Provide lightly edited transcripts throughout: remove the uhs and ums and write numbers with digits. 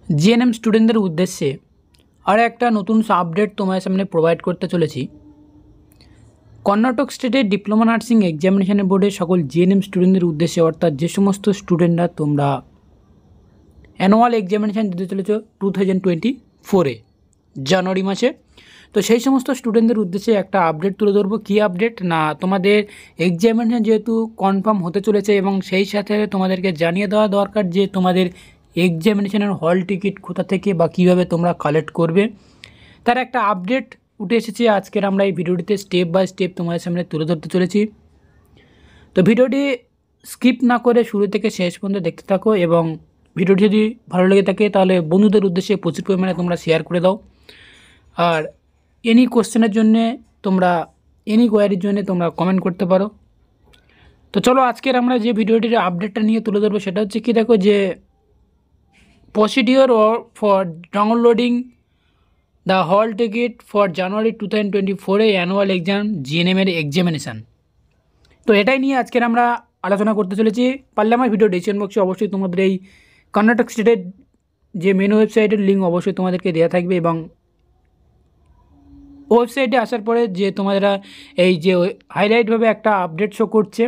GNM স্টুডেন্টদের উদ্দেশ্যে আর একটা নতুন আপডেট তোমার সামনে প্রোভাইড করতে চলেছি। কর্ণাটক স্টেটের ডিপ্লোমা নার্সিং এক্সামিনেশন বোর্ডের সকল জিএনএম স্টুডেন্টদের উদ্দেশ্যে, অর্থাৎ যে সমস্ত স্টুডেন্টরা তোমরা অ্যানুয়াল এক্সামিনেশান দিতে চলেছ 2024-এ জানুয়ারি মাসে, তো সেই সমস্ত স্টুডেন্টদের উদ্দেশ্যে একটা আপডেট তুলে ধরবো। কী আপডেট না, তোমাদের এক্সামিনেশান যেহেতু কনফার্ম হতে চলেছে এবং সেই সাথে তোমাদেরকে জানিয়ে দেওয়া দরকার যে তোমাদের এক্সামিনেশনের হল টিকিট কোথা থেকে বা কীভাবে তোমরা কালেক্ট করবে, তার একটা আপডেট উঠে এসেছে। আজকের আমরা এই ভিডিওটিতে স্টেপ বাই স্টেপ তোমাদের সামনে তুলে ধরতে চলেছি। তো ভিডিওটি স্কিপ না করে শুরু থেকে শেষ পর্যন্ত দেখতে থাকো এবং ভিডিওটি যদি ভালো লেগে থাকে তাহলে বন্ধুদের উদ্দেশ্যে প্রচুর পরিমাণে তোমরা শেয়ার করে দাও। আর এনি কোশ্চেনের জন্যে তোমরা এনি কোয়ারির জন্য তোমরা কমেন্ট করতে পারো। তো চলো আজকের আমরা যে ভিডিওটির আপডেটটা নিয়ে তুলে ধরবো সেটা হচ্ছে কি, দেখো যে procedure for downloading the hall ticket for January 2024 annual exam জিএনএমের এক্সামিনেশান। তো এটাই নিয়ে আজকের আমরা আলোচনা করতে চলেছি। পারলে আমার ভিডিও ডিসক্রিপশন বক্সে অবশ্যই তোমাদের এই কর্ণাটক স্টেটের যে মেন ওয়েবসাইটের লিঙ্ক অবশ্যই তোমাদেরকে দেওয়া থাকবে এবং ওয়েবসাইটে আসার পরে যে তোমরা এই যে হাইলাইটভাবে একটা আপডেট শো করছে,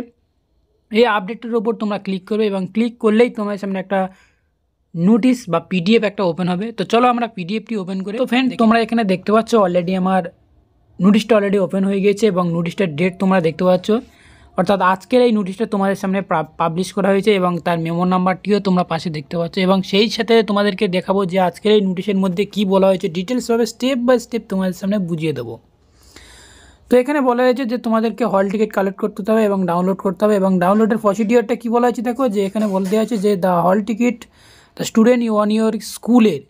এই আপডেটের ওপর তোমরা ক্লিক করবে এবং ক্লিক করলেই তোমার সামনে একটা নোটিশ বা পিডিএফ একটা ওপেন হবে। তো চলো আমরা পিডিএফটি ওপেন করি। তো ফ্রেন্ড, তোমরা এখানে দেখতে পাচ্ছ অলরেডি আমার নোটিশটা অলরেডি ওপেন হয়ে গিয়েছে এবং নোটিশটার ডেট তোমরা দেখতে পাচ্ছ, অর্থাৎ আজকের এই নোটিশটা তোমাদের সামনে পাবলিশ করা হয়েছে এবং তার মেমো নাম্বারটিও তোমরা পাশে দেখতে পাচ্ছ এবং সেই সাথে তোমাদেরকে দেখাবো যে আজকের এই নোটিশের মধ্যে কী বলা হয়েছে, ডিটেলসভাবে স্টেপ বাই স্টেপ তোমাদের সামনে বুঝিয়ে দেবো। তো এখানে বলা হয়েছে যে তোমাদেরকে হল টিকিট কালেক্ট করতে হবে এবং ডাউনলোড করতে হবে এবং ডাউনলোডের প্রসিডিওরটা কী বলা হয়েছে দেখো, যে এখানে বলে দেওয়া আছে যে the hall ticket the student you on your স্কুলের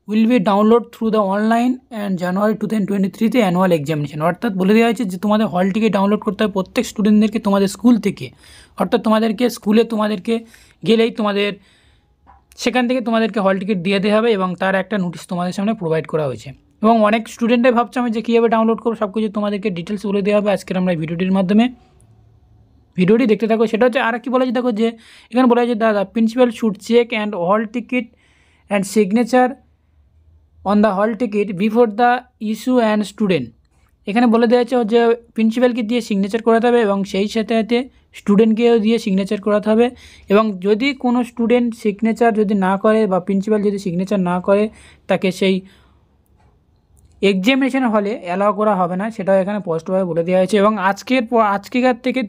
will be download through the online and January 2023 annual examination. অর্থাৎ বলে দেওয়া হয়েছে যে তোমাদের হল টিকিট ডাউনলোড করতে হবে প্রত্যেক স্টুডেন্টদেরকে তোমাদের স্কুল থেকে, অর্থাৎ তোমাদেরকে স্কুলে তোমাদেরকে গেলেই তোমাদের সেখান থেকে তোমাদেরকে হল টিকিট দিয়ে দেওয়া হবে এবং তার একটা নোটিশ তোমাদের সামনে প্রোভাইড করা হয়েছে। এবং অনেক স্টুডেন্টরাই ভাবছে আমি যে কীভাবে ডাউনলোড করবো, সব কিছু তোমাদেরকে ডিটেলস বলে দেওয়া হবে আজকের আমরা ভিডিওটির মাধ্যমে। ভিডিওটি দেখতে থাকো। সেটা হচ্ছে আর কি বলা হয়েছে দেখো, যে এখানে বলা হয়েছে the principal should check and hall ticket and signature on the hall ticket before the issue and student. এখানে বলে দেওয়া হচ্ছে যে প্রিন্সিপালকে দিয়ে সিগনেচার করাতে হবে এবং সেই সাথে সাথে স্টুডেন্টকেও দিয়ে সিগনেচার করাতে হবে এবং যদি কোনো স্টুডেন্ট সিগনেচার যদি না করে বা প্রিন্সিপাল যদি সিগনেচার না করে তাকে সেই এক্সামিনেশন হলে অ্যালাউ করা হবে না, সেটাও এখানে স্পষ্টভাবে বলে দেওয়া হয়েছে। এবং আজকেকার থেকে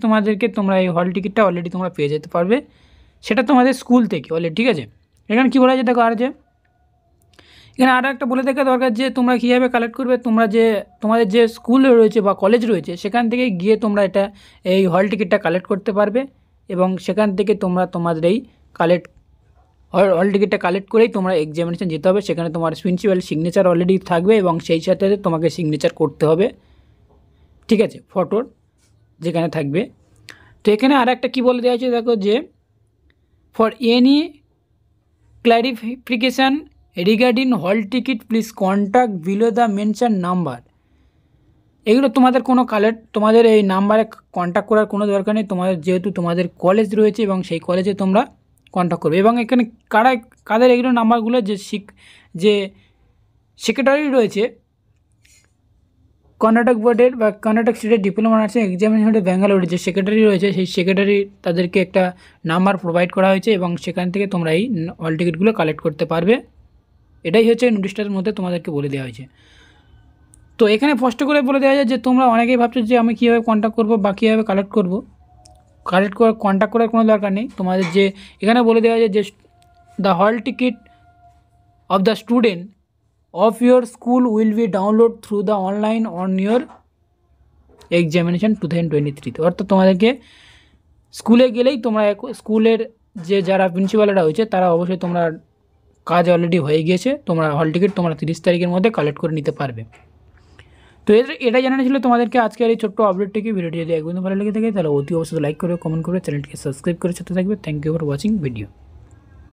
তোমরা এই হল টিকিটটা অলরেডি তোমরা পেয়ে যেতে পারবে, সেটা তোমাদের স্কুল থেকে অলরেডি, ঠিক আছে। এখানে কী বলা হয়েছে দেখো, আর যে এখানে আরও একটা বলে দেখা দরকার যে তোমরা কীভাবে কালেক্ট করবে। তোমাদের যে স্কুল রয়েছে বা কলেজ রয়েছে সেখান থেকে গিয়ে তোমরা এই হল টিকিটটা কালেক্ট করতে পারবে এবং সেখান থেকে তোমরা তোমাদের এই হল টিকিটটা কালেক্ট করেই তোমরা এক্সামিনেশন যেতে হবে। সেখানে তোমার প্রিন্সিপাল সিগনেচার অলরেডি থাকবে এবং সেই সাথে তোমাকে সিগনেচার করতে হবে, ঠিক আছে, ফটোর যেখানে থাকবে। তো এখানে আর একটা কী বলে দেওয়া হয়েছে দেখো, যে ফর এনি ক্ল্যারিফিকেশান রিগার্ডিং হল ticket please contact below the mention number. এগুলো তোমাদের এই নাম্বারে কন্ট্যাক্ট করার কোনো দরকার নেই, যেহেতু তোমাদের কলেজ রয়েছে এবং সেই কলেজে তোমরা কন্ট্যাক্ট করবে। এবং এখানে কাদের এগুলো নাম্বারগুলো, যে সেক্রেটারি রয়েছে কর্ণাটক বোর্ডের বা কর্ণাটক স্টেটের ডিপ্লোমা নার্সিং এক্সামিনেশন ব্যাঙ্গালোরের যে সেক্রেটারি রয়েছে সেই সেক্রেটারি তাদেরকে একটা নাম্বার প্রোভাইড করা হয়েছে এবং সেখান থেকে তোমরা এই হল টিকিটগুলো কালেক্ট করতে পারবে। এটাই হচ্ছে নোটিশটার মধ্যে তোমাদেরকে বলে দেওয়া হয়েছে। তো এখানে স্পষ্ট করে বলে দেওয়া যায় যে তোমরা অনেকেই ভাবছো যে আমি কীভাবে কন্ট্যাক্ট করবো বা কীভাবে কালেক্ট করবো। কন্ট্যাক্ট করার কোনো দরকার নেই। তোমাদের যে এখানে বলে দেওয়া যায় যে the hall ticket of the student of your school will be download through the online on your examination 2023। অর্থাৎ তোমাদেরকে স্কুলে গেলেই তোমরা স্কুলের যারা প্রিন্সিপালরা হয়েছে তারা অবশ্যই তোমরা কাজ অলরেডি হয়ে গিয়েছে, তোমরা হল টিকিট তোমরা 30 তারিখের মধ্যে কালেক্ট করে নিতে পারবে। তো এটাই জানানো ছিল তোমাদেরকে আজকের এই ছোট্ট আপডেটটিকে। ভিডিওটি যদি একদম ভালো লেগে থাকে তাহলে অতি অবশ্যই লাইক করে কমেন্ট করে চ্যানেলটিকে সাবস্ক্রাইব করে সাথে থাকবে। Thank you for watching video.